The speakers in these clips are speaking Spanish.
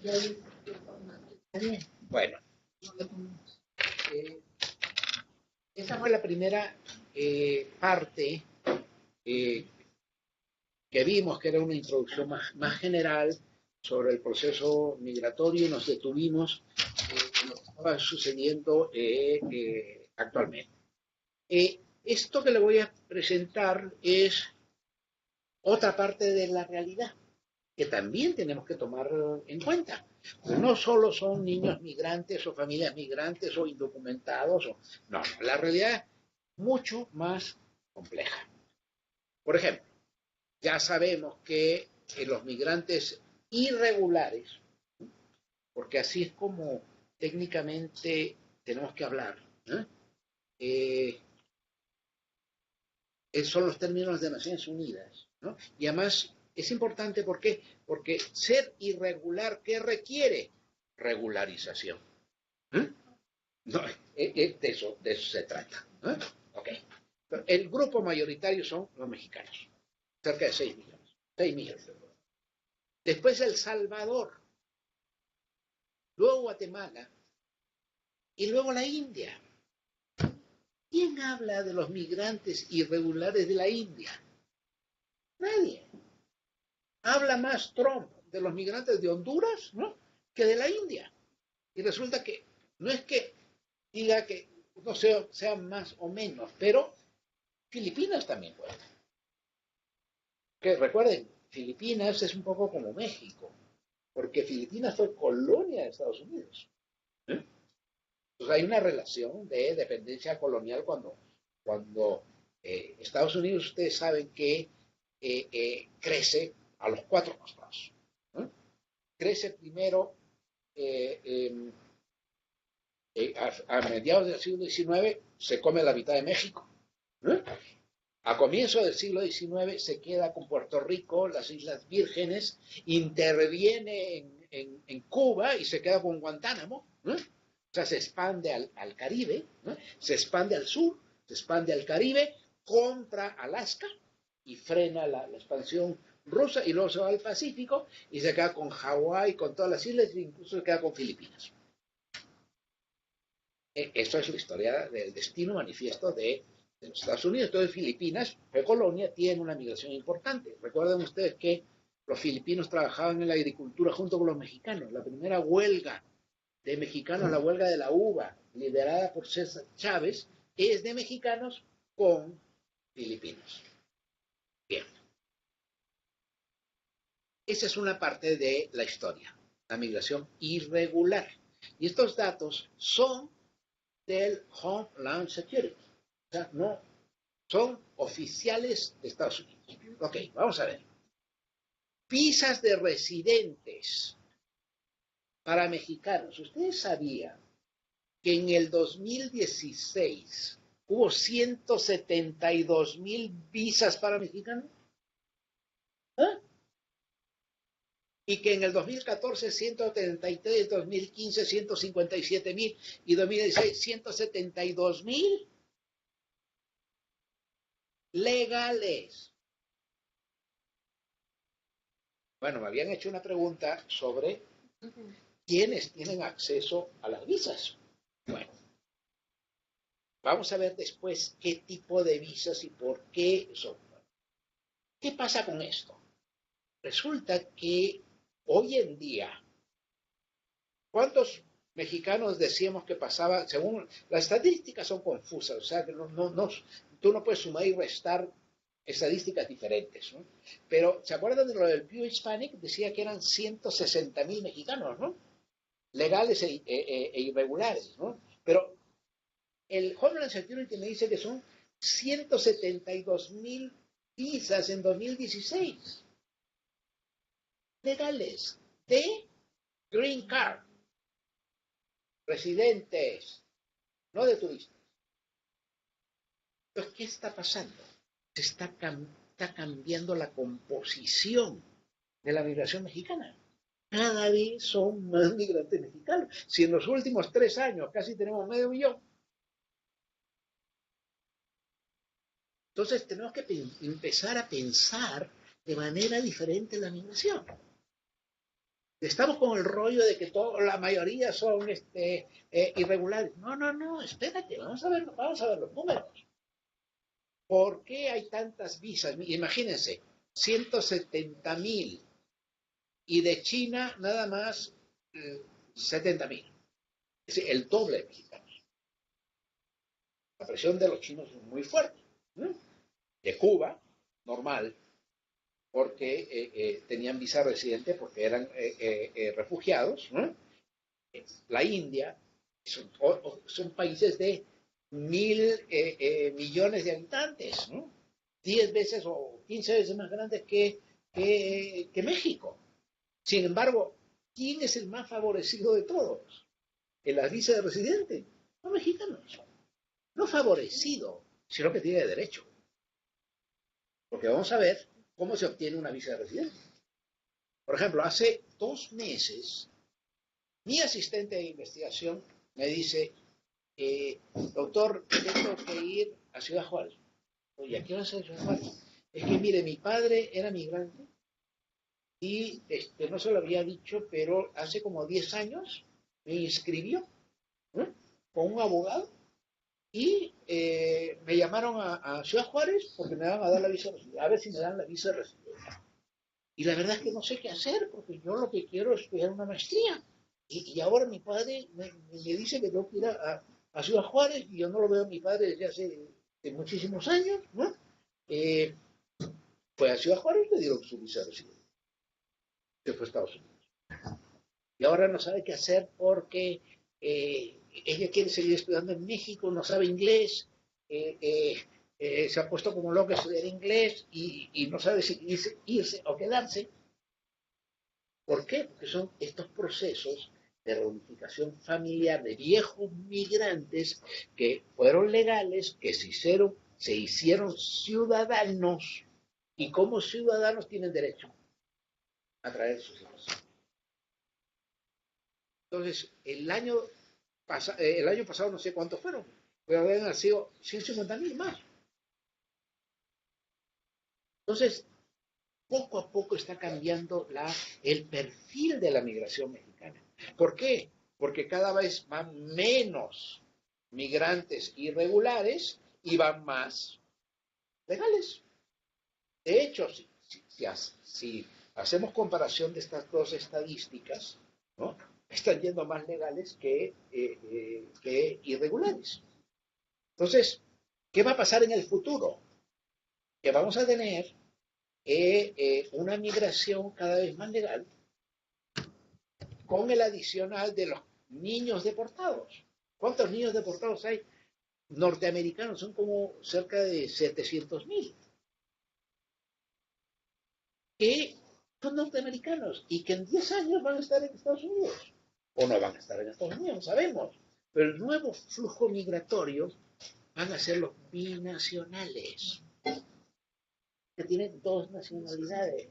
Está bien. Bueno, esa fue la primera parte que vimos, que era una introducción más general sobre el proceso migratorio, y nos detuvimos en lo que estaba sucediendo actualmente. Esto que le voy a presentar es otra parte de la realidad que también tenemos que tomar en cuenta. Pues no solo son niños migrantes o familias migrantes o indocumentados, no, la realidad es mucho más compleja. Por ejemplo, ya sabemos que los migrantes irregulares, porque así es como técnicamente tenemos que hablar, son los términos de Naciones Unidas, ¿no? Y además es importante porque ser irregular, ¿qué requiere? Regularización. No, de eso se trata. Okay. El grupo mayoritario son los mexicanos, cerca de 6 millones. 6 millones. Después El Salvador, luego Guatemala y luego la India. ¿Quién habla de los migrantes irregulares de la India? Nadie. Habla más Trump de los migrantes de Honduras, ¿no?, que de la India. Y resulta que no es que diga que no sean más o menos, pero Filipinas también cuenta. Que recuerden, Filipinas es un poco como México, porque Filipinas fue colonia de Estados Unidos. Entonces hay una relación de dependencia colonial cuando Estados Unidos, ustedes saben que crece a los 4 costados. Crece primero a mediados del siglo XIX, se come la mitad de México. A comienzos del siglo XIX se queda con Puerto Rico, las Islas Vírgenes, interviene en Cuba y se queda con Guantánamo. O sea, se expande al Caribe, se expande al sur, se expande al Caribe, contra Alaska y frena la expansión rusa, y luego se va al Pacífico y se queda con Hawái, con todas las islas, e incluso se queda con Filipinas. Eso es la historia del destino manifiesto de los Estados Unidos. Entonces Filipinas fue colonia, tiene una migración importante. Recuerden ustedes que los filipinos trabajaban en la agricultura junto con los mexicanos. La primera huelga de mexicanos, la huelga de la uva, liderada por César Chávez, es de mexicanos con filipinos. Bien. Esa es una parte de la historia, la migración irregular. Y estos datos son del Homeland Security. O sea, no son oficiales de Estados Unidos. Ok, vamos a ver. Visas de residentes para mexicanos. ¿Ustedes sabían que en el 2016 hubo 172,000 visas para mexicanos? Y que en el 2014 133, 2015 157,000 y 2016 172,000 legales. Bueno, me habían hecho una pregunta sobre quiénes tienen acceso a las visas. Bueno, vamos a ver después qué tipo de visas y por qué son. ¿Qué pasa con esto? Resulta que hoy en día, ¿cuántos mexicanos decíamos que pasaba? Según las estadísticas son confusas, o sea que tú no puedes sumar y restar estadísticas diferentes, ¿no? Pero ¿se acuerdan de lo del Pew Hispanic? Decía que eran 160,000 mexicanos, ¿no?, legales e irregulares, ¿no? Pero el Homeland Security me dice que son 172,000 visas en 2016 legales de Green Card, residentes, no de turistas. Entonces, ¿qué está pasando? Se está cambiando la composición de la migración mexicana. Cada vez son más migrantes mexicanos. Si en los últimos 3 años casi tenemos 500,000, entonces tenemos que empezar a pensar de manera diferente la migración. Estamos con el rollo de que la mayoría son irregulares. No, no, no, espérate, vamos a ver los números. ¿Por qué hay tantas visas? Imagínense, 170.000 y de China nada más 70.000. Es decir, el doble de mexicanos. La presión de los chinos es muy fuerte. ¿No? De Cuba, normal, porque tenían visa residente porque eran refugiados. ¿No? La India, son países de 1.000 millones de habitantes, ¿no? 10 veces o 15 veces más grandes que México. Sin embargo, ¿quién es el más favorecido de todos? En la visa de residente, los mexicanos. No favorecido, sino que tiene derecho. Porque vamos a ver cómo se obtiene una visa de residente. Por ejemplo, hace 2 meses, mi asistente de investigación me dice, doctor, tengo que ir a Ciudad Juárez. Oye, ¿a qué vas a ir a Ciudad Juárez? Es que, mire, mi padre era migrante y no se lo había dicho, pero hace como 10 años me inscribió, ¿no? Con un abogado y me llamaron a Ciudad Juárez porque me van a dar la visa de residente, a ver si me dan la visa de residente. Y la verdad es que no sé qué hacer porque yo lo que quiero es estudiar una maestría. Y ahora mi padre me dice que tengo que ir a Ciudad Juárez y yo no lo veo a mi padre desde hace muchísimos años, ¿no? Fue a Ciudad Juárez y le dieron su visa de residente. Se fue a Estados Unidos. Y ahora no sabe qué hacer porque ella quiere seguir estudiando en México, no sabe inglés, se ha puesto como loca a estudiar inglés y no sabe si irse o quedarse. ¿Por qué? Porque son estos procesos de reunificación familiar de viejos migrantes que fueron legales, que se hicieron ciudadanos y como ciudadanos tienen derecho a traer sus hijos. Entonces, el año pasado no sé cuántos fueron, pero habían nacido 150.000 más. Entonces, poco a poco está cambiando el perfil de la migración mexicana. ¿Por qué? Porque cada vez van menos migrantes irregulares y van más legales. De hecho, si hacemos comparación de estas dos estadísticas, ¿no? Están yendo más legales que irregulares. Entonces, ¿qué va a pasar en el futuro? Que vamos a tener una migración cada vez más legal con el adicional de los niños deportados. ¿Cuántos niños deportados hay? Norteamericanos son como cerca de 700.000 que son norteamericanos y que en 10 años van a estar en Estados Unidos. O no van a estar en Estados Unidos, no sabemos. Pero el nuevo flujo migratorio van a ser los binacionales, que tienen 2 nacionalidades.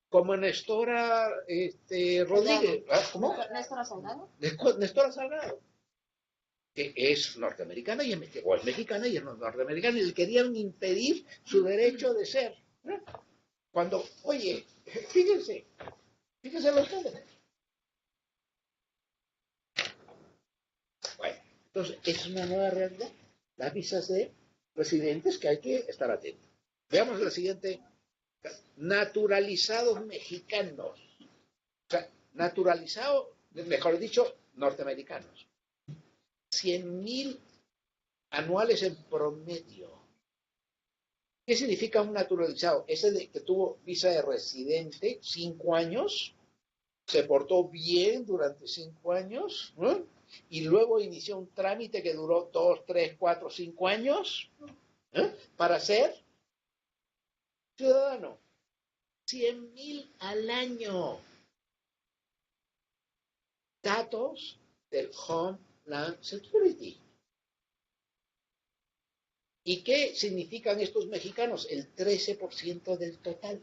Como Nestora Rodríguez. ¿Cómo? Néstora Salgado. Nestora Salgado. Que es norteamericana y o es mexicana y es norteamericana y le querían impedir su derecho de ser. ¿No? Cuando, oye, fíjense los números. Bueno, entonces es una nueva realidad. Las visas de residentes que hay que estar atentos. Veamos la siguiente. Naturalizados mexicanos. O sea, naturalizados, mejor dicho, norteamericanos. 100.000 anuales en promedio. ¿Qué significa un naturalizado? Ese que tuvo visa de residente 5 años, se portó bien durante 5 años, ¿no? Y luego inició un trámite que duró 2, 3, 4, 5 años, ¿no? Para ser ciudadano. 100.000 al año. Datos del Homeland Security. ¿Y qué significan estos mexicanos? El 13% del total.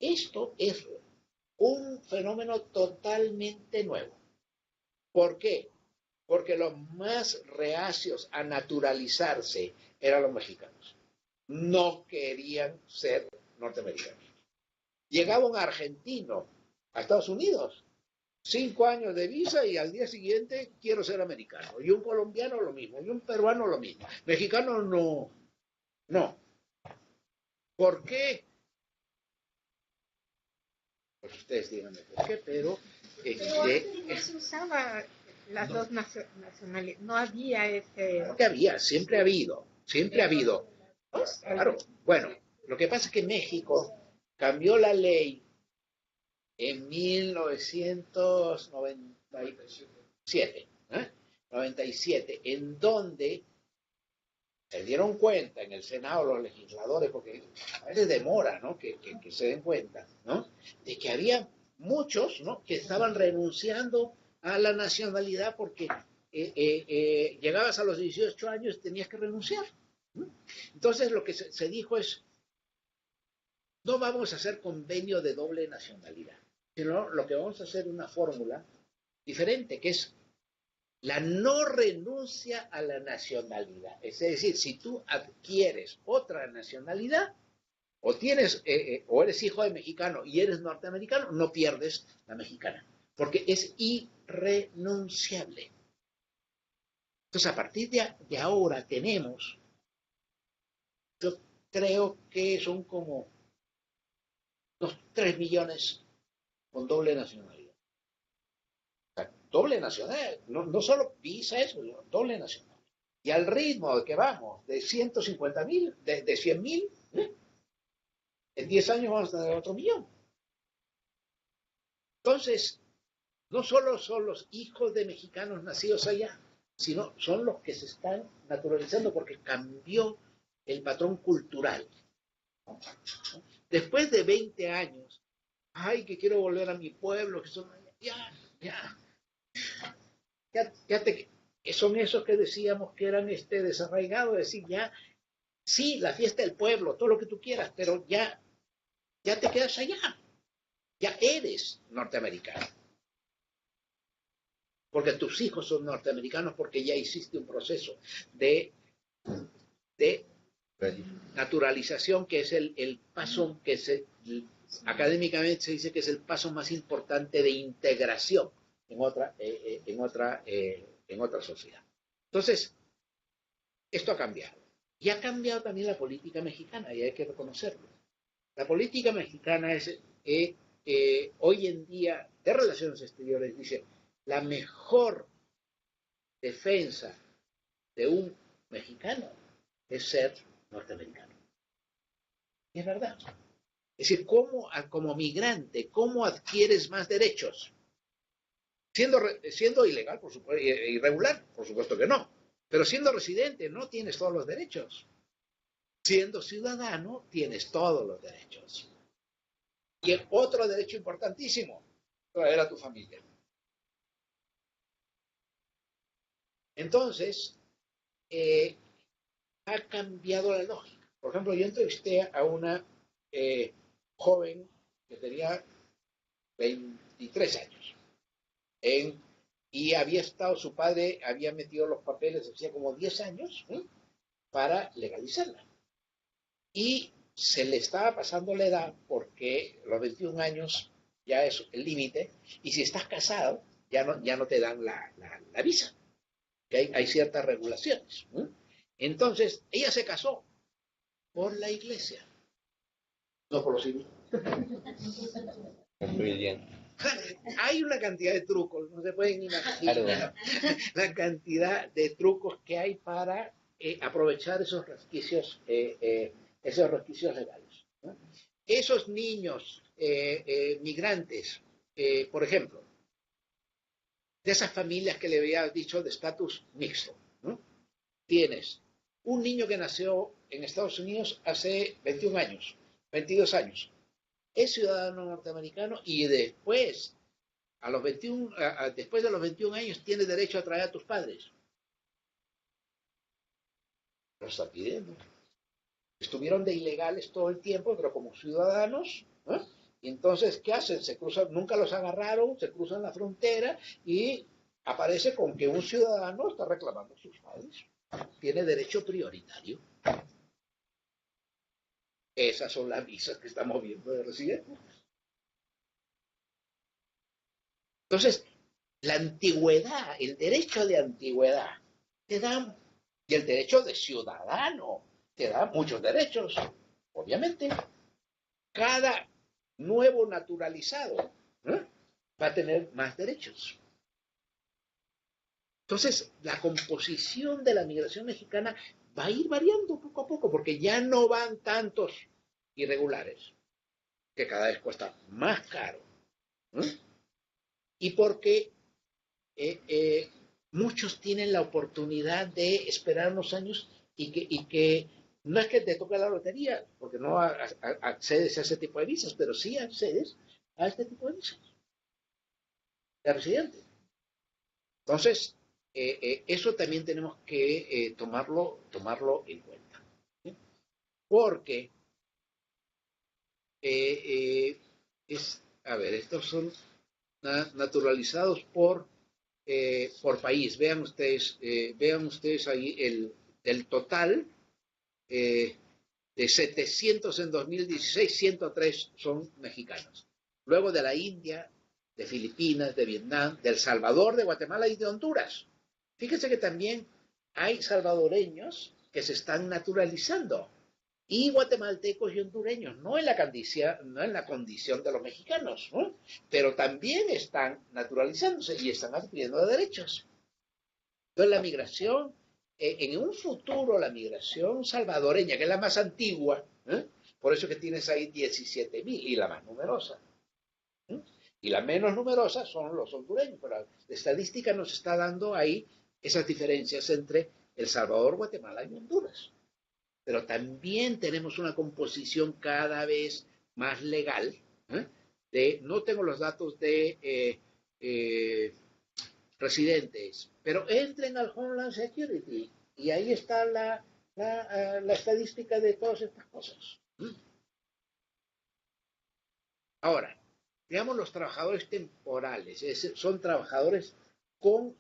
Esto es un fenómeno totalmente nuevo. ¿Por qué? Porque los más reacios a naturalizarse eran los mexicanos. No querían ser norteamericanos. Llegaba un argentino a Estados Unidos. 5 años de visa y al día siguiente quiero ser americano. Y un colombiano lo mismo, y un peruano lo mismo. Mexicano no. No. ¿Por qué? Pues ustedes díganme por qué, pero... no se usaba las dos nacionalidades, no había ese... Claro que había, siempre ha habido, siempre ha habido. Claro, bueno, lo que pasa es que México cambió la ley en 1997, 97, en donde se dieron cuenta en el Senado los legisladores, porque a veces demora, ¿no?, que se den cuenta, ¿no?, de que había muchos, ¿no?, que estaban renunciando a la nacionalidad porque llegabas a los 18 años y tenías que renunciar, ¿no? Entonces lo que se dijo es, no vamos a hacer convenio de doble nacionalidad, sino lo que vamos a hacer es una fórmula diferente, que es la no renuncia a la nacionalidad. Es decir, si tú adquieres otra nacionalidad, o tienes, o eres hijo de mexicano y eres norteamericano, no pierdes la mexicana, porque es irrenunciable. Entonces, a partir de ahora tenemos, yo creo que son como unos 3 millones con doble nacionalidad. Doble nacional, no solo visa eso, doble nacional. Y al ritmo de que vamos, de 150.000, de 100.000, en 10 años vamos a tener otro millón. Entonces, no solo son los hijos de mexicanos nacidos allá, sino son los que se están naturalizando porque cambió el patrón cultural. Después de 20 años, ay, que quiero volver a mi pueblo, que son ya son esos que decíamos que eran desarraigados, es decir, ya, sí, la fiesta del pueblo, todo lo que tú quieras, pero ya te quedas allá, ya eres norteamericano. Porque tus hijos son norteamericanos porque ya hiciste un proceso de naturalización que es el paso que académicamente se dice que es el paso más importante de integración en otra sociedad. Entonces, esto ha cambiado. Y ha cambiado también la política mexicana, y hay que reconocerlo. La política mexicana es, hoy en día, de relaciones exteriores, dice, la mejor defensa de un mexicano es ser norteamericano. Y es verdad. Es decir, como migrante, ¿cómo adquieres más derechos? Siendo ilegal, por supuesto, irregular, por supuesto que no. Pero siendo residente, no tienes todos los derechos. Siendo ciudadano, tienes todos los derechos. Y otro derecho importantísimo, traer a tu familia. Entonces, ha cambiado la lógica. Por ejemplo, yo entrevisté a una joven que tenía 23 años. Y había estado, su padre había metido los papeles, hacía como 10 años, para legalizarla. Y se le estaba pasando la edad porque los 21 años ya es el límite, y si estás casado, ya no te dan la visa, que hay ciertas regulaciones. Entonces, ella se casó por la iglesia, no por los civiles. Muy bien. Hay una cantidad de trucos, no se pueden imaginar la cantidad de trucos que hay para aprovechar esos resquicios legales, ¿no? Esos niños migrantes, por ejemplo, de esas familias que le había dicho de estatus mixto, ¿no? Tienes un niño que nació en Estados Unidos hace 21 años, 22 años, es ciudadano norteamericano y después, después de los 21 años, tienes derecho a traer a tus padres. Lo está pidiendo. Estuvieron de ilegales todo el tiempo, pero como ciudadanos, ¿no? Y entonces, ¿qué hacen? Se cruzan, nunca los agarraron, se cruzan la frontera y aparece con que un ciudadano está reclamando a sus padres. Tiene derecho prioritario. Esas son las visas que estamos viendo de residentes. Entonces, la antigüedad, el derecho de antigüedad, te da, y el derecho de ciudadano, te da muchos derechos, obviamente. Cada nuevo naturalizado, ¿eh?, va a tener más derechos. Entonces, la composición de la migración mexicana va a ir variando poco a poco, porque ya no van tantos irregulares, que cada vez cuesta más caro, ¿eh?, y porque muchos tienen la oportunidad de esperar unos años y que no es que te toque la lotería, porque no accedes a ese tipo de visas, pero sí accedes a este tipo de visas de residente. Entonces, eso también tenemos que tomarlo en cuenta, ¿sí? Porque a ver, estos son naturalizados por país. Vean ustedes ahí el total de 700 en 2016, 103 son mexicanos. Luego de la India, de Filipinas, de Vietnam, de El Salvador, de Guatemala y de Honduras. Fíjense que también hay salvadoreños que se están naturalizando, y guatemaltecos y hondureños, no en la condición de los mexicanos, ¿no?, pero también están naturalizándose y están adquiriendo derechos. Entonces la migración, en un futuro la migración salvadoreña, que es la más antigua, por eso que tienes ahí 17,000 y la más numerosa, y la menos numerosa son los hondureños, pero la estadística nos está dando ahí esas diferencias entre El Salvador, Guatemala y Honduras. Pero también tenemos una composición cada vez más legal, no tengo los datos de residentes, pero entren al Homeland Security y ahí está la estadística de todas estas cosas. Ahora, veamos los trabajadores temporales, es decir, son trabajadores con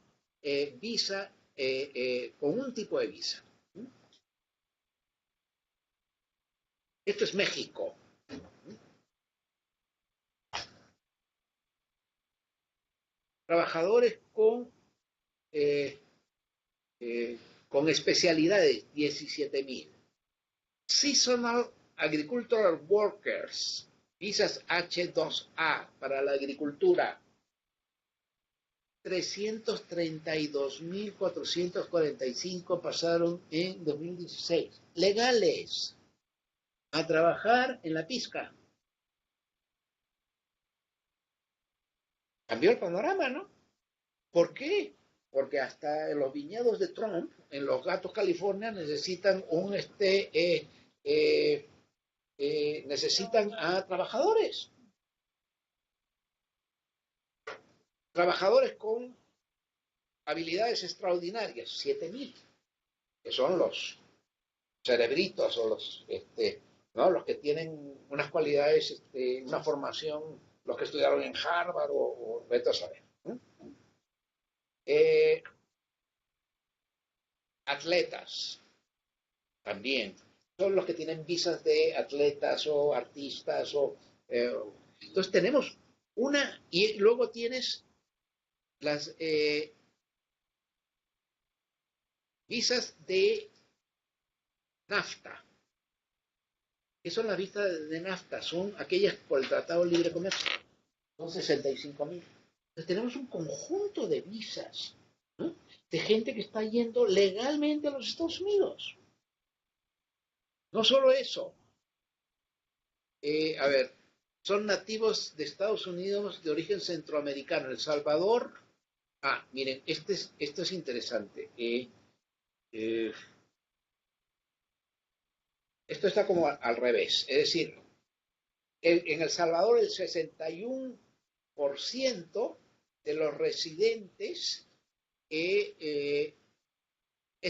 visa, con un tipo de visa. Esto es México. Trabajadores con especialidades, 17,000. Seasonal Agricultural Workers, visas H2A para la agricultura, 332,445 pasaron en 2016. Legales, a trabajar en la pizca. Cambió el panorama, ¿no? ¿Por qué? Porque hasta en los viñedos de Trump, en los Gatos California, necesitan necesitan a trabajadores. Trabajadores con habilidades extraordinarias, 7,000, que son los cerebritos o ¿no?, los que tienen unas cualidades, una formación, los que estudiaron en Harvard o vete a saber. Atletas, también, son los que tienen visas de atletas o artistas entonces tenemos y luego tienes las visas de NAFTA. ¿Qué son las visas de NAFTA? Son aquellas por el Tratado de Libre Comercio. Son 65,000. Entonces tenemos un conjunto de visas, ¿no?, de gente que está yendo legalmente a los Estados Unidos. No solo eso. A ver, son nativos de Estados Unidos de origen centroamericano. El Salvador. Miren, esto es interesante. Esto está como al revés. Es decir, en El Salvador el 61% de los residentes es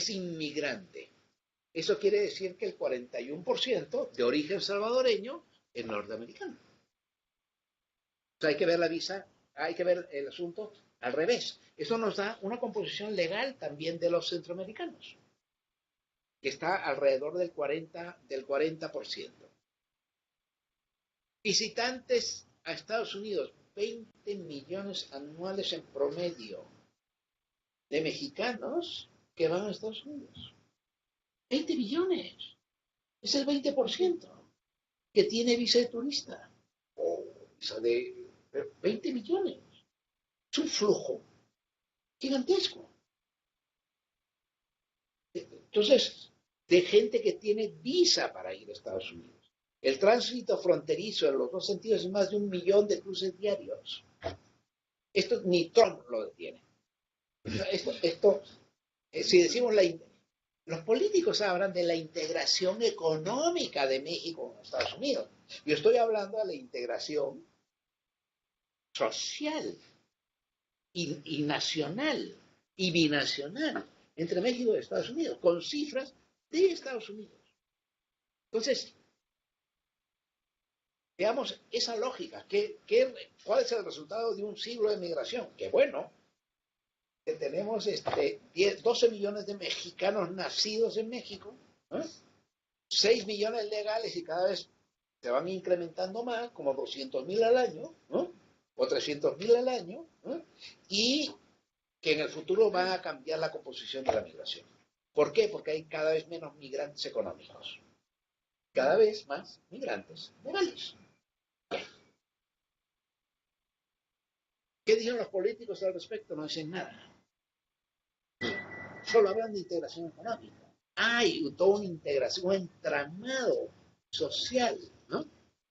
inmigrante. Eso quiere decir que el 41% de origen salvadoreño es norteamericano. O sea, hay que ver la visa, hay que ver el asunto al revés. Eso nos da una composición legal también de los centroamericanos, que está alrededor del 40%. Visitantes a Estados Unidos, 20 millones anuales en promedio de mexicanos que van a Estados Unidos. 20 millones. Es el 20% que tiene visa de turista. O visa de 20 millones. Es un flujo gigantesco. Entonces, de gente que tiene visa para ir a Estados Unidos. El tránsito fronterizo en los dos sentidos es más de 1 millón de cruces diarios. Esto ni Trump lo detiene. Si decimos los políticos hablan de la integración económica de México en Estados Unidos. Yo estoy hablando de la integración social y nacional y binacional entre México y Estados Unidos, con cifras de Estados Unidos. Entonces, veamos esa lógica. ¿Cuál es el resultado de un siglo de migración? Que bueno, que tenemos 12 millones de mexicanos nacidos en México, 6 millones legales y cada vez se van incrementando más, como 200,000 al año, o 300,000 al año, y que en el futuro van a cambiar la composición de la migración. ¿Por qué? Porque hay cada vez menos migrantes económicos, cada vez más migrantes legales. ¿Qué dicen los políticos al respecto? No dicen nada. Solo hablan de integración económica. Hay toda una integración, un entramado social, ¿no?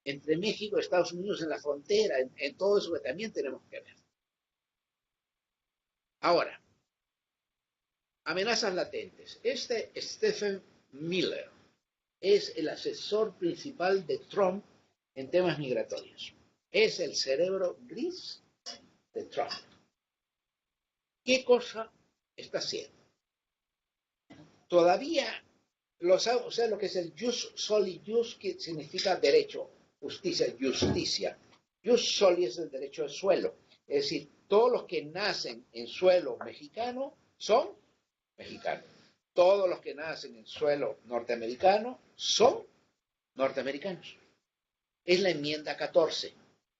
Entre México y Estados Unidos en la frontera, en todo eso que también tenemos que ver. Ahora, amenazas latentes. Stephen Miller es el asesor principal de Trump en temas migratorios. Es el cerebro gris de Trump. ¿Qué cosa está haciendo? Todavía, o sea, lo que es el jus soli, jus que significa derecho, justicia. Jus soli es el derecho al suelo. Es decir, todos los que nacen en suelo mexicano son mexicanos. Todos los que nacen en suelo norteamericano son norteamericanos. Es la enmienda 14,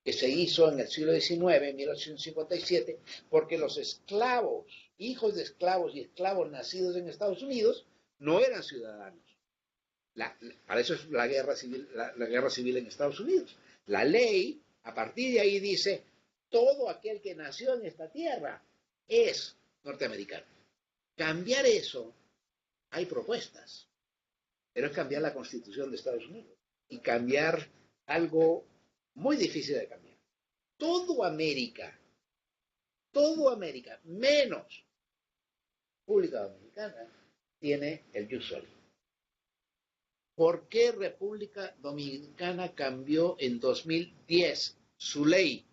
que se hizo en el siglo XIX, en 1857, porque los esclavos, hijos de esclavos y esclavos nacidos en Estados Unidos, no eran ciudadanos. Para eso es la guerra civil en Estados Unidos. La ley, a partir de ahí, dice, todo aquel que nació en esta tierra es norteamericano. Cambiar eso, hay propuestas, pero es cambiar la Constitución de Estados Unidos y cambiar algo muy difícil de cambiar. Todo América, menos República Dominicana, tiene el jus soli. ¿Por qué República Dominicana cambió en 2010 su ley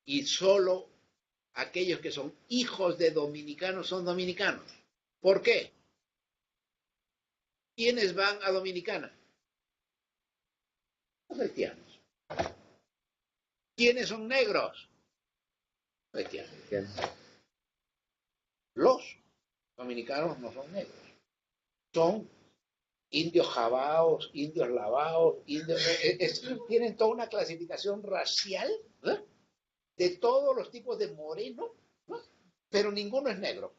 y solo aquellos que son hijos de dominicanos son dominicanos? ¿Por qué? ¿Quiénes van a Dominicana? Los haitianos. ¿Quiénes son negros? Los haitianos. Los dominicanos no son negros. Son indios jabaos, indios lavaos, tienen toda una clasificación racial, ¿eh? De todos los tipos de moreno, ¿no? Pero ninguno es negro.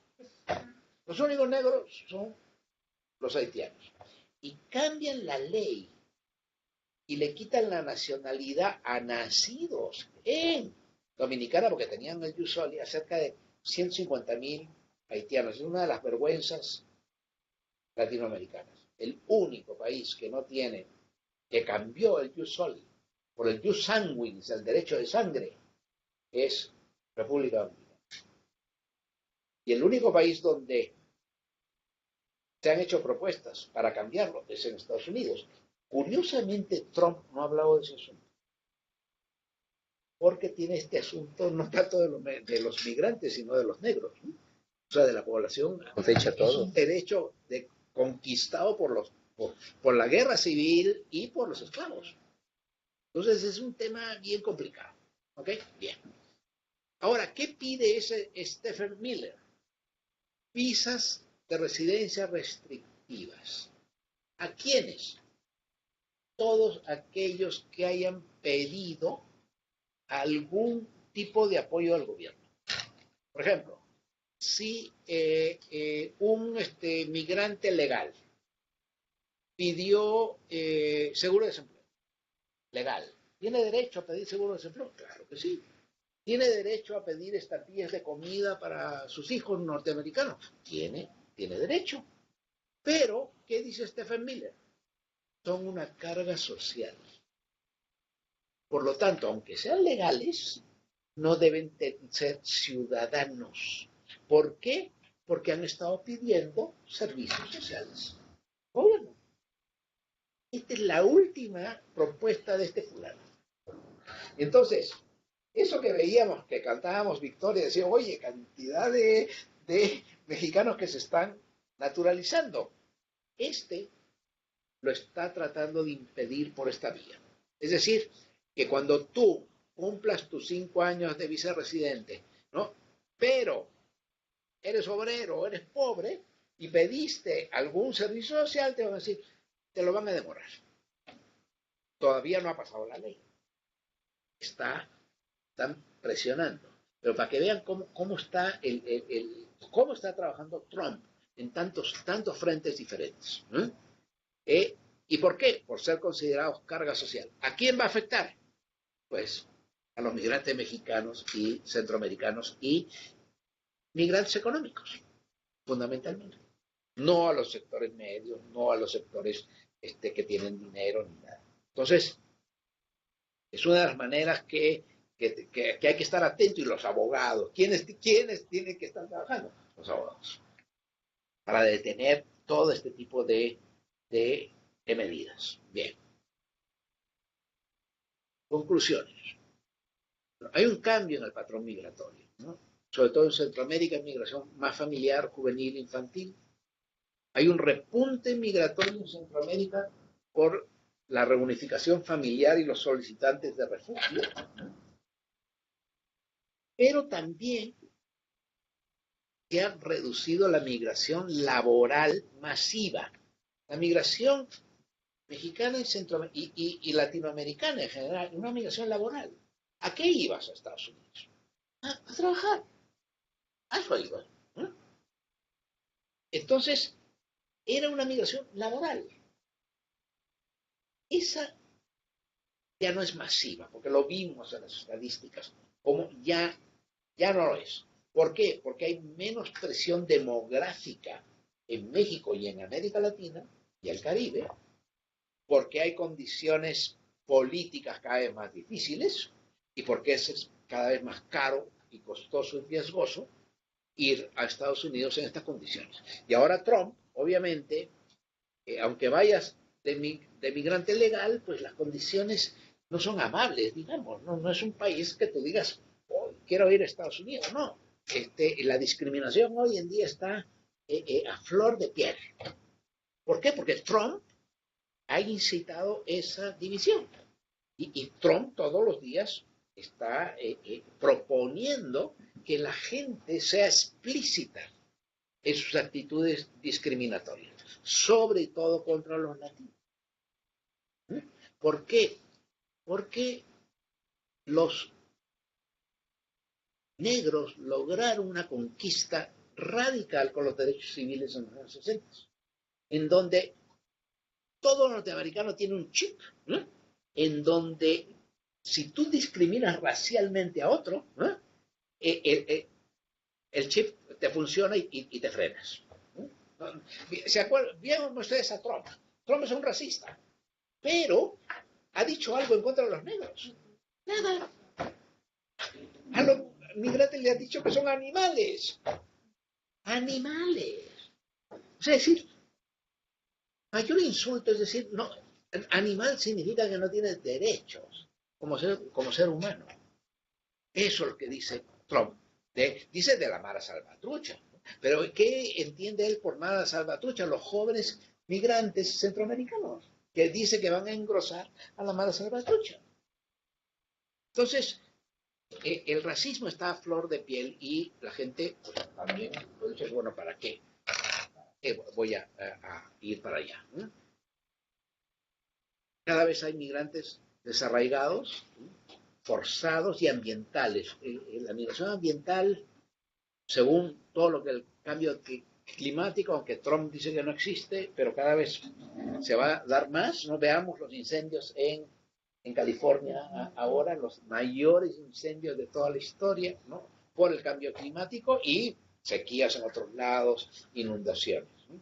Los únicos negros son los haitianos. Y cambian la ley y le quitan la nacionalidad a nacidos en Dominicana, porque tenían el jus soli, a cerca de 150,000 haitianos. Es una de las vergüenzas latinoamericanas. El único país que no tiene, que cambió el jus soli por el jus sanguinis, el derecho de sangre, es República Dominicana. Y el único país donde se han hecho propuestas para cambiarlo es en Estados Unidos. Curiosamente, Trump no ha hablado de ese asunto. Porque tiene este asunto no tanto de los migrantes, sino de los negros, ¿no? O sea, de la población. Fecha todo. Es un derecho conquistado por la guerra civil y por los esclavos. Entonces es un tema bien complicado. ¿Ok? Bien. Ahora, ¿qué pide ese Stephen Miller? Visas de residencia restrictivas. ¿A quiénes? Todos aquellos que hayan pedido algún tipo de apoyo del gobierno. Por ejemplo, si un migrante legal pidió seguro de desempleo, legal, ¿tiene derecho a pedir seguro de desempleo? Claro que sí. ¿Tiene derecho a pedir estampillas de comida para sus hijos norteamericanos? Tiene derecho. Pero, ¿qué dice Stephen Miller? Son una carga social. Por lo tanto, aunque sean legales, no deben ser ciudadanos. ¿Por qué? Porque han estado pidiendo servicios sociales. Gobierno. Esta es la última propuesta de este fulano. Entonces, eso que veíamos, que cantábamos victoria, decía, oye, cantidad de mexicanos que se están naturalizando. Lo está tratando de impedir por esta vía. Es decir, que cuando tú cumplas tus 5 años de vicerresidente, ¿no? Pero eres obrero, eres pobre y pediste algún servicio social, te van a decir, te lo van a demorar. Todavía no ha pasado la ley. Están presionando. Pero para que vean cómo está cómo está trabajando Trump en tantos frentes diferentes. ¿Y por qué? Por ser considerados carga social. ¿A quién va a afectar? Pues a los migrantes mexicanos y centroamericanos y migrantes económicos, fundamentalmente. No a los sectores medios, no a los sectores que tienen dinero ni nada. Entonces, es una de las maneras que hay que estar atento, y los abogados, ¿quiénes tienen que estar trabajando? Los abogados, para detener todo este tipo de medidas. Bien. Conclusiones. Hay un cambio en el patrón migratorio, ¿no? Sobre todo en Centroamérica, migración más familiar, juvenil, infantil. Hay un repunte migratorio en Centroamérica por la reunificación familiar y los solicitantes de refugio, pero también se ha reducido la migración laboral masiva. La migración mexicana y latinoamericana en general, una migración laboral. ¿A qué ibas a Estados Unidos? A trabajar. A eso ibas. ¿No? Entonces, era una migración laboral. Esa ya no es masiva, porque lo vimos en las estadísticas, como ya no lo es. ¿Por qué? Porque hay menos presión demográfica en México y en América Latina y el Caribe, porque hay condiciones políticas cada vez más difíciles y porque es cada vez más caro y costoso y riesgoso ir a Estados Unidos en estas condiciones. Y ahora Trump, obviamente, aunque vayas de migrante legal, pues las condiciones no son amables, digamos, no es un país que tú digas, oh, quiero ir a Estados Unidos, no. La discriminación hoy en día está a flor de piel. ¿Por qué? Porque Trump ha incitado esa división. Y Trump todos los días está proponiendo que la gente sea explícita en sus actitudes discriminatorias, sobre todo contra los latinos. ¿Por qué? Porque los negros lograron una conquista radical con los derechos civiles en los años 60, en donde todo norteamericano tiene un chip, ¿no? En donde si tú discriminas racialmente a otro, ¿no? El chip te funciona y te frenas. ¿Se acuerdan? Vieron ustedes a Trump. Trump es un racista, pero ha dicho algo en contra de los negros. Nada. A los migrantes le ha dicho que son animales. Animales. O sea, es decir, mayor insulto es decir, no, animal significa que no tienes derechos como ser humano. Eso es lo que dice Trump. Dice de la Mara Salvatrucha. Pero ¿qué entiende él por Mara Salvatrucha? Los jóvenes migrantes centroamericanos, que dice que van a engrosar a la Mara Salvatrucha. Entonces, el racismo está a flor de piel y la gente pues, también dice, bueno, ¿para qué? Voy a ir para allá. Cada vez hay migrantes desarraigados, forzados y ambientales. La migración ambiental, según todo lo que el cambio climático, aunque Trump dice que no existe, pero cada vez se va a dar más. No veamos los incendios en California ahora, los mayores incendios de toda la historia, ¿no? Por el cambio climático y sequías en otros lados, inundaciones, ¿no?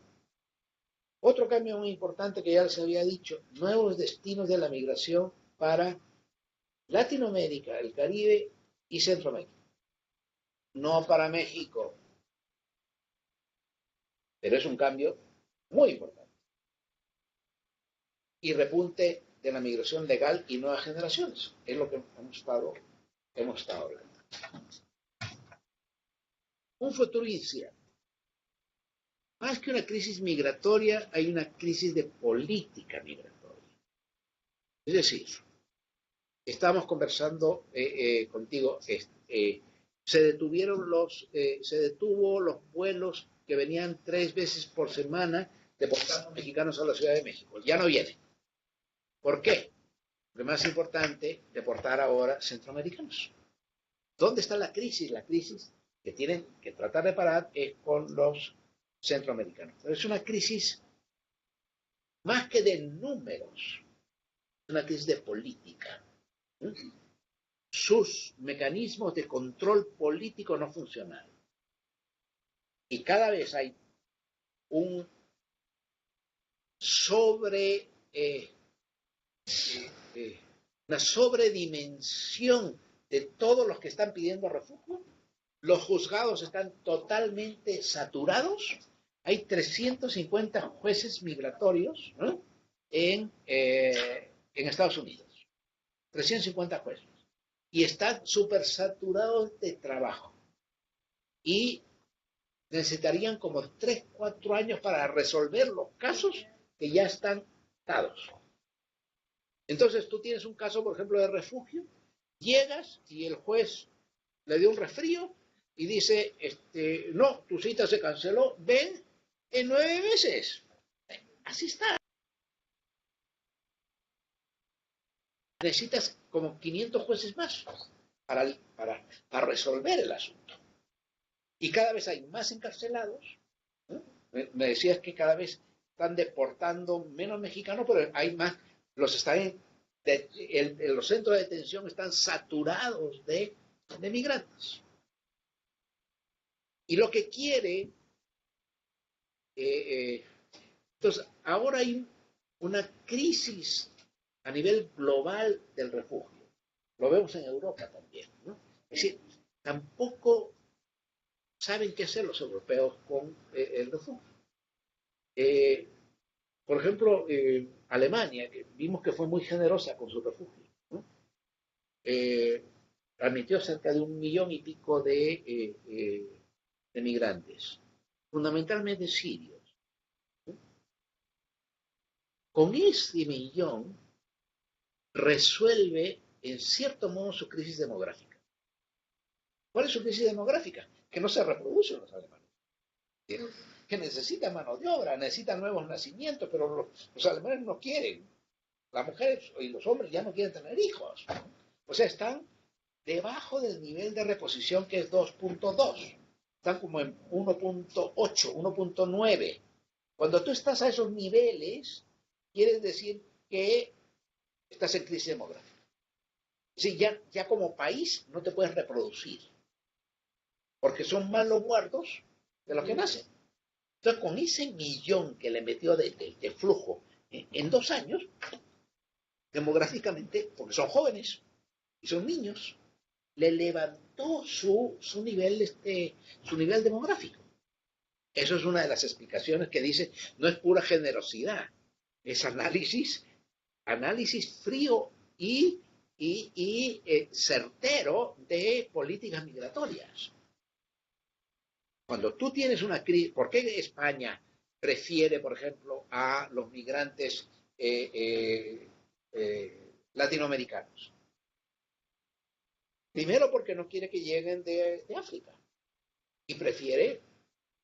Otro cambio muy importante que ya les había dicho, nuevos destinos de la migración para Latinoamérica, el Caribe y Centroamérica. No para México, pero es un cambio muy importante. Y repunte de la migración legal y nuevas generaciones. Es lo que hemos estado hablando. Un futuro incierto. Más que una crisis migratoria, hay una crisis de política migratoria. Es decir, estamos conversando contigo, se detuvo los vuelos que venían 3 veces por semana deportando mexicanos a la Ciudad de México. Ya no vienen. ¿Por qué? Lo más importante, deportar ahora centroamericanos. ¿Dónde está la crisis? La crisis que tienen que tratar de parar es con los centroamericanos. Pero es una crisis más que de números, es una crisis de política. Sus mecanismos de control político no funcionan. Y cada vez hay una sobredimensión de todos los que están pidiendo refugio. Los juzgados están totalmente saturados. Hay 350 jueces migratorios, ¿no?, en Estados Unidos. 350 jueces. Y están súper saturados de trabajo. Y necesitarían como 3, 4 años para resolver los casos que ya están dados. Entonces tú tienes un caso, por ejemplo, de refugio, llegas y el juez le dio un resfrío y dice, no, tu cita se canceló, ven en 9 meses. Así está. Necesitas como 500 jueces más para resolver el asunto. Y cada vez hay más encarcelados, ¿no? Me decías que cada vez están deportando menos mexicanos, pero hay más, los centros de detención están saturados de migrantes. Y lo que quiere, entonces ahora hay una crisis a nivel global del refugio. Lo vemos en Europa también, ¿no? Es decir, tampoco saben qué hacer los europeos con el refugio. Por ejemplo, Alemania, que vimos que fue muy generosa con su refugio, ¿no? Admitió cerca de 1 millón y pico de migrantes, fundamentalmente sirios, ¿no? Con ese millón resuelve en cierto modo su crisis demográfica. ¿Cuál es su crisis demográfica? Que no se reproducen los alemanes, que necesitan mano de obra, necesitan nuevos nacimientos, pero los alemanes no quieren. Las mujeres y los hombres ya no quieren tener hijos. O sea, están debajo del nivel de reposición, que es 2.2. Están como en 1.8, 1.9. Cuando tú estás a esos niveles, quiere decir que estás en crisis demográfica. Sí, ya como país no te puedes reproducir, porque son más los muertos de los que nacen. Entonces, con ese millón que le metió de flujo en 2 años, demográficamente, porque son jóvenes y son niños, le levantó su nivel demográfico. Eso es una de las explicaciones que dice, no es pura generosidad, es análisis frío y certero de políticas migratorias. Cuando tú tienes una crisis, ¿por qué España prefiere, por ejemplo, a los migrantes latinoamericanos? Primero, porque no quiere que lleguen de África. Y prefiere,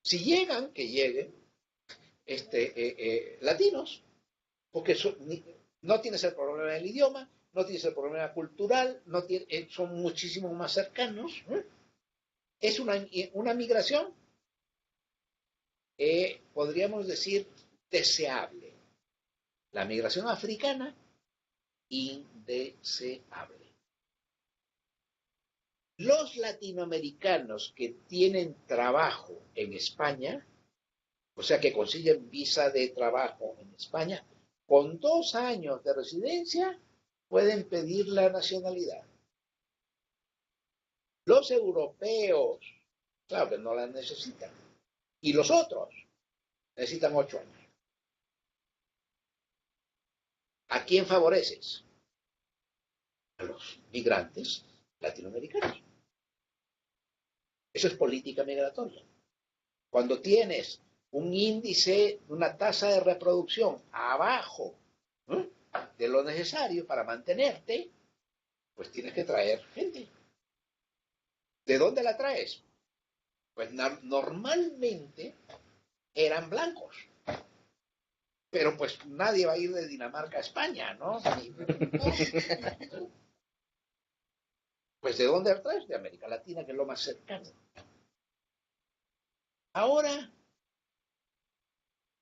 si llegan, que lleguen latinos, porque no tienes el problema del idioma, no tienes el problema cultural, no tiene, son muchísimo más cercanos. Es una migración, podríamos decir, deseable. La migración africana, indeseable. Los latinoamericanos que tienen trabajo en España, o sea que consiguen visa de trabajo en España, con 2 años de residencia pueden pedir la nacionalidad. Los europeos, claro que no la necesitan. Y los otros necesitan 8 años. ¿A quién favoreces? A los migrantes latinoamericanos. Eso es política migratoria. Cuando tienes un índice, una tasa de reproducción abajo de lo necesario para mantenerte, pues tienes que traer gente. ¿De dónde la traes? Pues normalmente eran blancos. Pero pues nadie va a ir de Dinamarca a España, ¿no? Pues ¿de dónde la traes? De América Latina, que es lo más cercano. Ahora,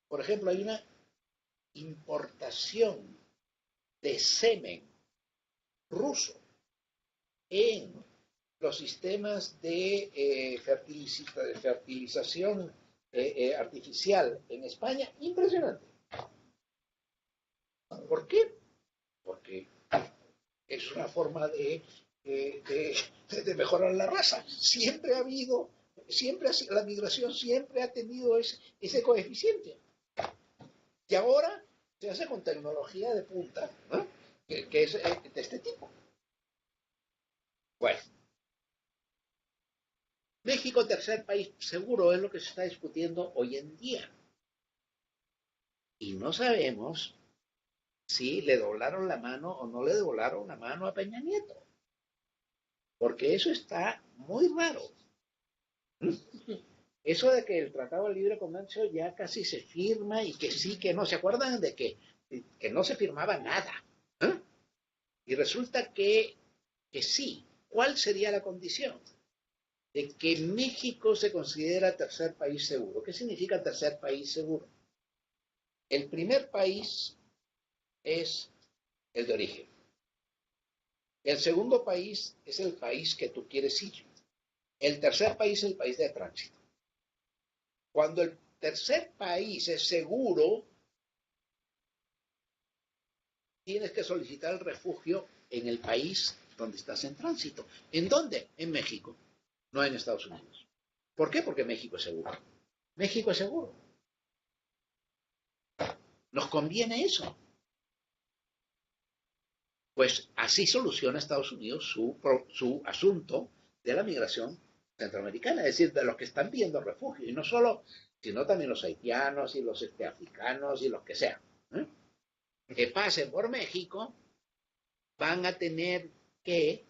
por ejemplo, hay una importación de semen ruso en los sistemas de fertilización artificial en España, impresionante. ¿Por qué? Porque es una forma de mejorar la raza. Siempre ha habido, la migración siempre ha tenido ese coeficiente. Y ahora se hace con tecnología de punta, ¿no? que es de este tipo. Bueno, México, tercer país seguro, es lo que se está discutiendo hoy en día. Y no sabemos si le doblaron la mano o no le doblaron la mano a Peña Nieto. Porque eso está muy raro. Eso de que el Tratado de Libre Comercio ya casi se firma y que sí, que no. ¿Se acuerdan de que no se firmaba nada? Y resulta que sí. ¿Cuál sería la condición? De que México se considera tercer país seguro. ¿Qué significa tercer país seguro? El primer país es el de origen. El segundo país es el país que tú quieres ir. El tercer país es el país de tránsito. Cuando el tercer país es seguro, tienes que solicitar el refugio en el país donde estás en tránsito. ¿En dónde? En México, no en Estados Unidos. ¿Por qué? Porque México es seguro. México es seguro. ¿Nos conviene eso? Pues así soluciona Estados Unidos su asunto de la migración centroamericana, es decir, de los que están pidiendo refugio, y no solo, sino también los haitianos y los africanos y los que sean, que pasen por México, van a tener que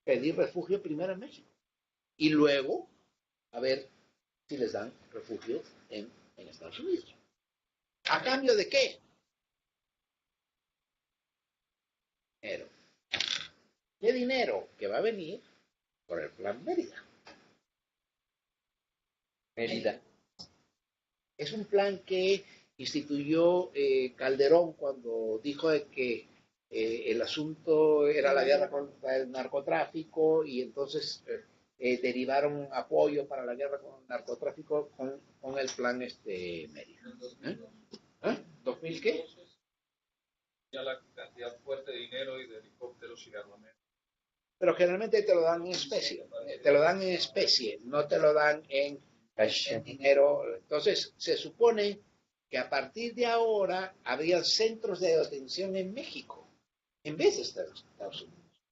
pedir refugio primero en México y luego a ver si les dan refugio en Estados Unidos. ¿A cambio de qué? Dinero. ¿Qué dinero? Que va a venir por el Plan Mérida. Mérida. Es un plan que instituyó Calderón cuando dijo de que el asunto era la guerra contra el narcotráfico y entonces derivaron apoyo para la guerra con el narcotráfico con el plan Mérida. ¿2000 qué? Ya la cantidad fuerte de dinero y de helicópteros y de armamento. Pero generalmente te lo dan en especie, no te lo dan en dinero. Entonces, se supone que a partir de ahora habría centros de detención en México, en vez de Estados Unidos.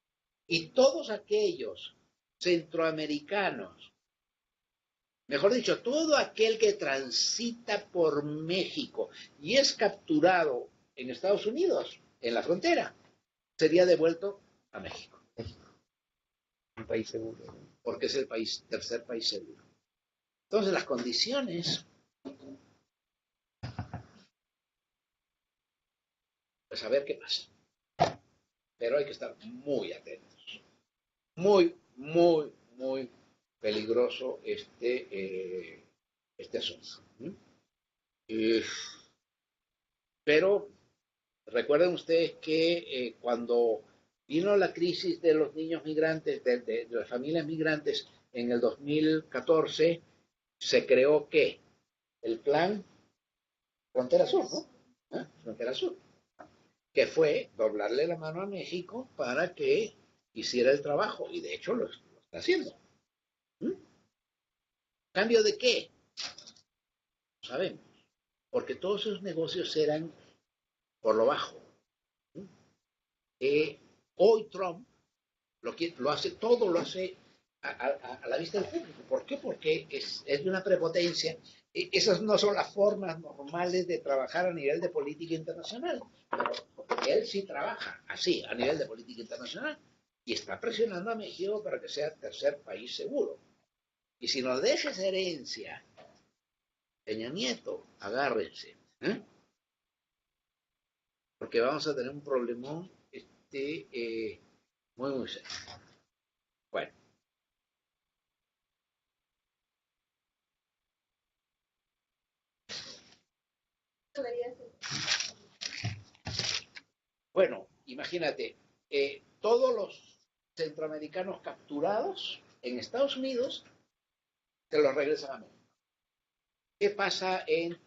Y todos aquellos centroamericanos, mejor dicho, todo aquel que transita por México y es capturado en Estados Unidos, en la frontera, sería devuelto a México. Un país seguro. Porque es el tercer país seguro. Entonces, las condiciones, pues a ver qué pasa. pero hay que estar muy atentos. Muy, muy, muy peligroso este asunto. Pero recuerden ustedes que cuando vino la crisis de los niños migrantes, de las familias migrantes en el 2014, se creó ¿qué? El plan Frontera Sur, ¿no? Frontera Sur, que fue doblarle la mano a México para que hiciera el trabajo, y de hecho lo está haciendo. ¿Cambio de qué? No sabemos, porque todos esos negocios eran por lo bajo. Hoy Trump lo hace, todo lo hace a la vista del público. ¿Por qué? Porque es de una prepotencia. Esas no son las formas normales de trabajar a nivel de política internacional. Pero él sí trabaja así, a nivel de política internacional, y está presionando a México para que sea tercer país seguro. Y si nos deja esa herencia, Peña Nieto, agárrense, porque vamos a tener un problemón muy, muy serio. Bueno. Bueno, imagínate, todos los centroamericanos capturados en Estados Unidos se los regresan a México. ¿Qué pasa en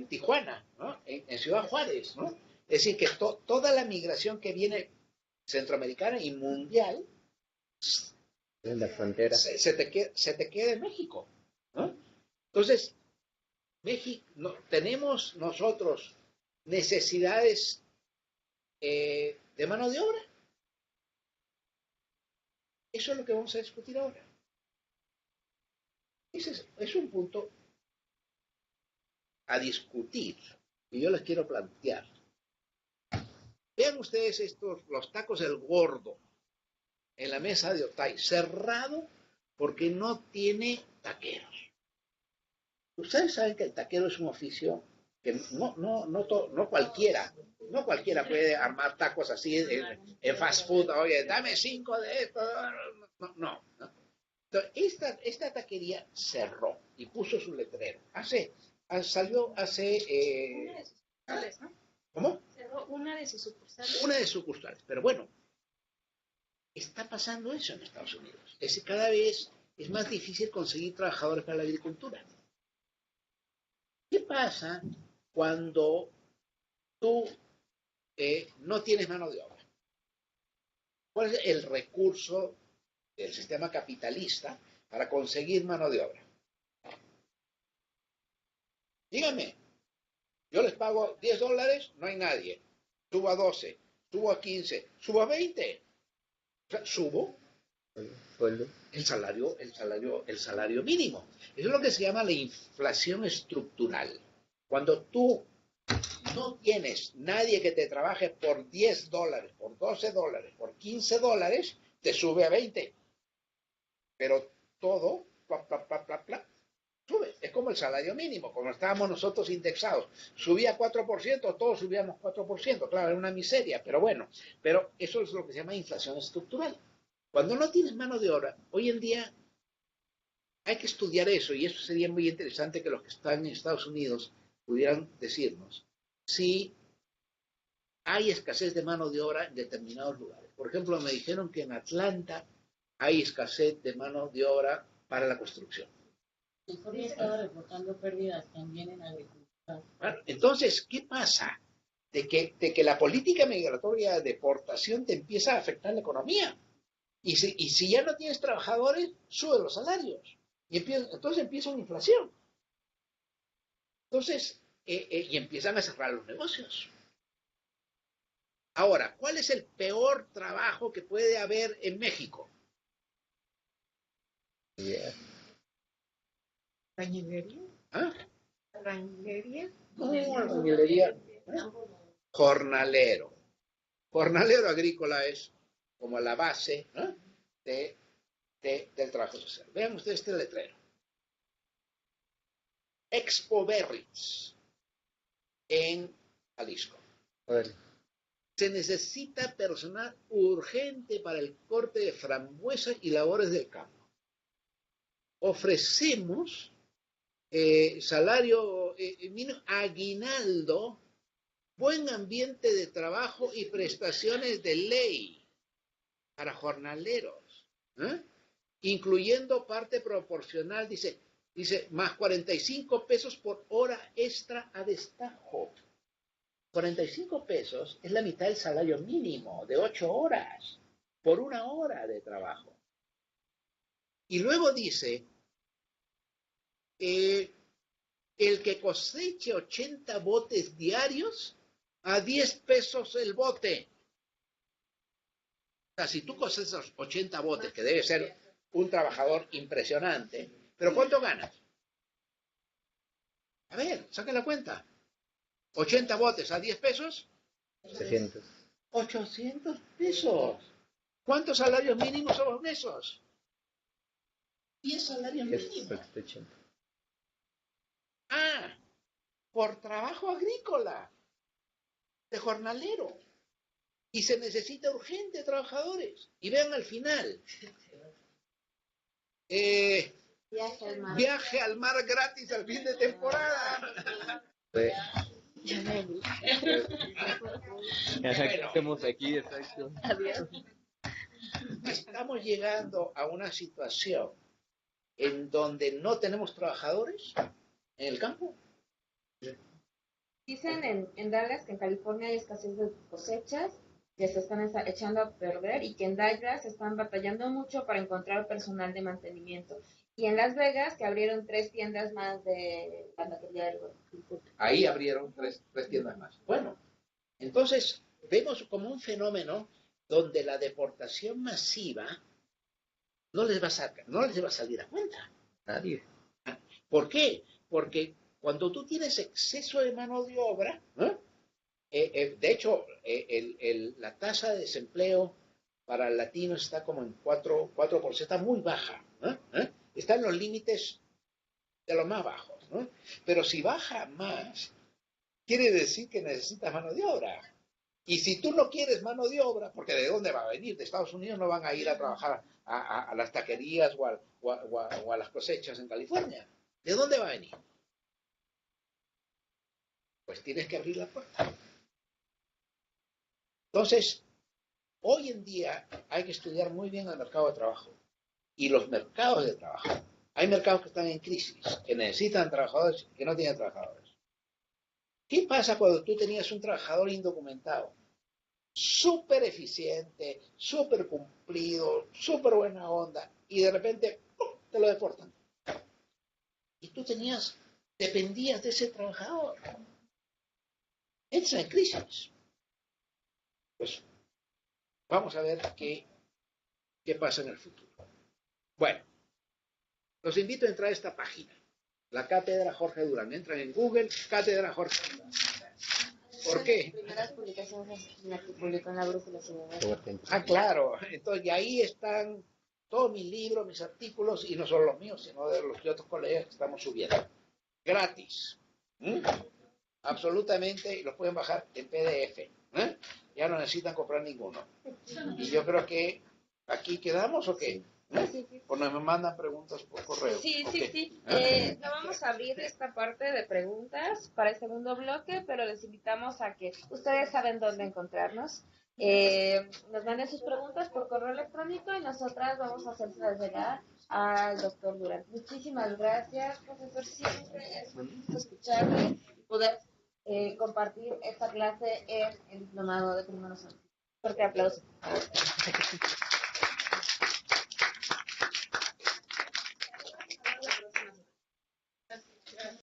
Tijuana, ¿no? En Ciudad Juárez, ¿no? Es decir, que toda la migración que viene centroamericana y mundial en la frontera se te queda en México, ¿no? Entonces, México, tenemos nosotros necesidades de mano de obra. Eso es lo que vamos a discutir ahora. Ese es un punto a discutir y yo les quiero plantear. Vean ustedes los tacos del gordo en la mesa de Otay, cerrado porque no tiene taqueros. Ustedes saben que el taquero es un oficio que no cualquiera puede armar tacos así en fast food. Oye, dame 5 de esto. No. Entonces, esta taquería cerró y puso su letrero. Salió hace... ¿no? ¿Cómo? Cerró una de sus sucursales. Una de sus sucursales. Pero bueno, está pasando eso en Estados Unidos. Cada vez es más difícil conseguir trabajadores para la agricultura. ¿Qué pasa cuando tú no tienes mano de obra? ¿Cuál es el recurso del sistema capitalista para conseguir mano de obra? Dígame, yo les pago $10, no hay nadie. Subo a 12, subo a 15, subo a 20. O sea, subo el salario mínimo. Eso es lo que se llama la inflación estructural. Cuando tú no tienes nadie que te trabaje por $10, por $12, por $15, te sube a 20. Pero todo, sube. Es como el salario mínimo, como estábamos nosotros indexados. Subía 4%, todos subíamos 4%. Claro, era una miseria, pero bueno. Pero eso es lo que se llama inflación estructural. Cuando no tienes mano de obra, hoy en día hay que estudiar eso, y eso sería muy interesante que los que están en Estados Unidos pudieran decirnos si hay escasez de mano de obra en determinados lugares. Por ejemplo, me dijeron que en Atlanta hay escasez de mano de obra para la construcción. California estaba reportando pérdidas también en agricultura. Bueno, entonces, ¿qué pasa? De que la política migratoria de deportación te empieza a afectar la economía. Y si ya no tienes trabajadores, suben los salarios. Entonces empieza una inflación. Entonces, y empiezan a cerrar los negocios. Ahora, ¿cuál es el peor trabajo que puede haber en México? ¿Albañilería? ¿Ah? ¿Albañilería? No, albañilería. Jornalero. Jornalero agrícola es como la base, ¿no? del trabajo social. Vean ustedes este letrero. Expo Berries en Jalisco. Se necesita personal urgente para el corte de frambuesas y labores del campo. Ofrecemos salario mínimo, aguinaldo, buen ambiente de trabajo y prestaciones de ley para jornaleros, incluyendo parte proporcional, dice, más 45 pesos por hora extra a destajo. 45 pesos es la mitad del salario mínimo de 8 horas por una hora de trabajo. Y luego dice, el que coseche 80 botes diarios a 10 pesos el bote. O sea, si tú cosechas 80 botes, que debe ser un trabajador impresionante, pero ¿cuánto ganas? A ver, saquen la cuenta. 80 botes a 10 pesos. 600. 800 pesos. ¿Cuántos salarios mínimos son esos? 10 salarios mínimos. Ah, por trabajo agrícola, de jornalero. Y se necesita urgente trabajadores. Y vean al final. Viaje al mar gratis al fin de temporada. Estamos aquí, exacto. Estamos llegando a una situación en donde no tenemos trabajadores en el campo. Dicen en Dallas que en California hay escasez de cosechas que se están echando a perder y que en Dallas están batallando mucho para encontrar personal de mantenimiento. Y en Las Vegas que abrieron 3 tiendas más de la batería del agricultor. Ahí abrieron 3 tiendas más. Bueno, entonces vemos como un fenómeno donde la deportación masiva no les va a salir a cuenta. Nadie. ¿Por qué? Porque cuando tú tienes exceso de mano de obra, de hecho, la tasa de desempleo para el latino está como en 4%, está muy baja, está en los límites de los más bajos, pero si baja más, quiere decir que necesitas mano de obra. Y si tú no quieres mano de obra, porque ¿de dónde va a venir? De Estados Unidos no van a ir a trabajar a las taquerías o a las cosechas en California. ¿De dónde va a venir? Pues tienes que abrir la puerta. Entonces, hoy en día hay que estudiar muy bien el mercado de trabajo y los mercados de trabajo. Hay mercados que están en crisis, que necesitan trabajadores y que no tienen trabajadores. ¿Qué pasa cuando tú tenías un trabajador indocumentado? Súper eficiente, súper cumplido, súper buena onda, y de repente ¡pum!, te lo deportan. Y tú dependías de ese trabajador. Entra en crisis. Pues vamos a ver qué pasa en el futuro. Bueno, los invito a entrar a esta página, la Cátedra Jorge Durán. Entran en Google, Cátedra Jorge Durán. ¿Por qué? Las primeras publicaciones en las que publicó en la Brújula Ciudadana. Ah, claro. Entonces, y ahí están todos mis libros, mis artículos, y no solo los míos, sino de los de otros colegas que estamos subiendo. Gratis. Absolutamente, y los pueden bajar en PDF. Ya no necesitan comprar ninguno. Y yo creo que aquí quedamos, ¿o qué? O nos mandan preguntas por correo. Sí. No vamos a abrir esta parte de preguntas para el segundo bloque, pero les invitamos a que ustedes saben dónde encontrarnos. Nos manden sus preguntas por correo electrónico y nosotras vamos a hacérselas llegar al doctor Durán. Muchísimas gracias, profesor. Siempre es un gusto escucharle y poder compartir esta clase en el diplomado de primeros años. Fuerte aplauso.